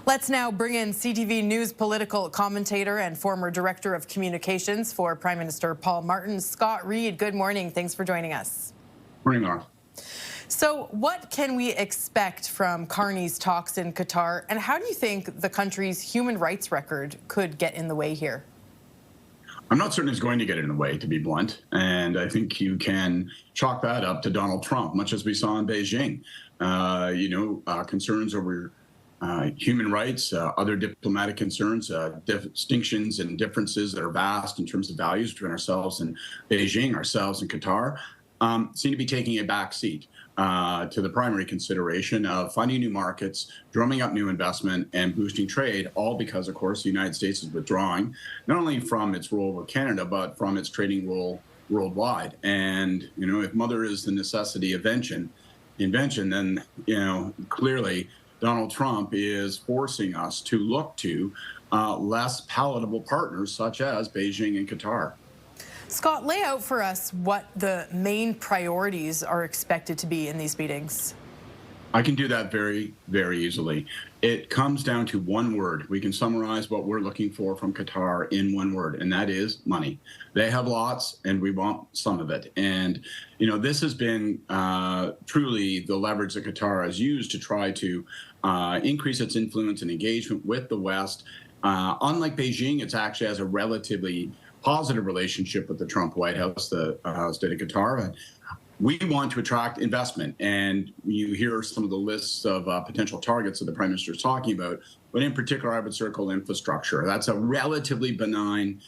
Let's now bring in CTV News political commentator and former director of communications for Prime Minister Paul Martin, Scott Reid. Good morning. Thanks for joining us. Morning, Laura. So what can we expect from Carney's talks in Qatar, and how do you think the country's human rights record could get in the way here? I'm not certain it's going to get in the way, to be blunt. And I think you can chalk that up to Donald Trump, much as we saw in Beijing. Concerns over human rights, other diplomatic concerns, distinctions and differences that are vast in terms of values between ourselves and Beijing, ourselves and Qatar, seem to be taking a back seat to the primary consideration of finding new markets, drumming up new investment, and boosting trade, all because, of course, the United States is withdrawing not only from its role with Canada, but from its trading role worldwide. And, if mother is the necessity of invention, then, clearly Donald Trump is forcing us to look to less palatable partners such as Beijing and Qatar. Scott, lay out for us what the main priorities are expected to be in these meetings. I can do that very, very easily. It comes down to one word. We can summarize what we're looking for from Qatar in one word, and that is money. They have lots, and we want some of it. And, this has been truly the leverage that Qatar has used to try to increase its influence and engagement with the West. Unlike Beijing, it's actually has a relatively positive relationship with the Trump White House, the state of Qatar. We want to attract investment, and you hear some of the lists of potential targets that the Prime Minister is talking about, but in particular, I would circle infrastructure. That's a relatively benign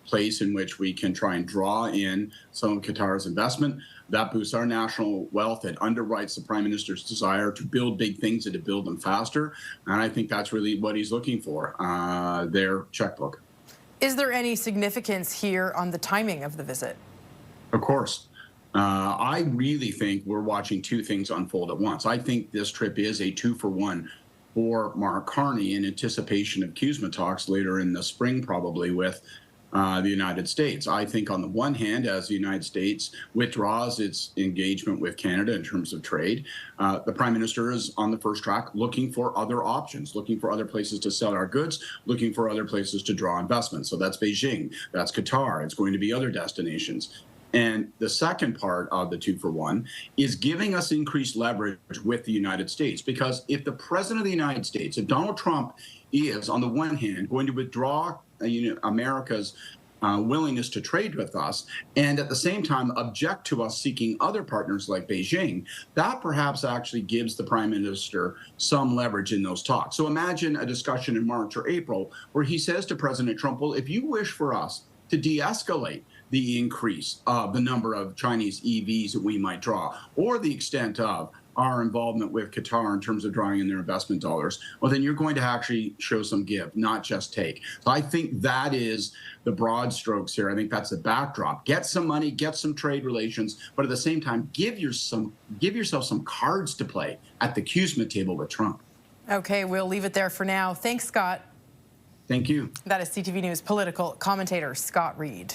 place in which we can try and draw in some of Qatar's investment. That boosts our national wealth. It underwrites the Prime Minister's desire to build big things and to build them faster, and I think that's really what he's looking for, their checkbook. Is there any significance here on the timing of the visit? Of course. I really think we're watching two things unfold at once. I think this trip is a 2-for-1 for Mark Carney in anticipation of CUSMA talks later in the spring, probably with the United States. I think on the one hand, as the United States withdraws its engagement with Canada in terms of trade, the Prime Minister is on the first track looking for other options, looking for other places to sell our goods, looking for other places to draw investment. So that's Beijing, that's Qatar, it's going to be other destinations. And the second part of the 2-for-1 is giving us increased leverage with the United States. Because if the President of the United States, if Donald Trump is, on the one hand, going to withdraw America's willingness to trade with us, and at the same time object to us seeking other partners like Beijing, that perhaps actually gives the Prime Minister some leverage in those talks. So imagine a discussion in March or April where he says to President Trump, well, if you wish for us to de-escalate the increase of the number of Chinese EVs that we might draw, or the extent of our involvement with Qatar in terms of drawing in their investment dollars, well, then you're going to actually show some give, not just take. So I think that is the broad strokes here. I think that's the backdrop. Get some money, get some trade relations, but at the same time, give yourself some cards to play at the CUSMA table with Trump. Okay, we'll leave it there for now. Thanks, Scott. Thank you. That is CTV News political commentator Scott Reid.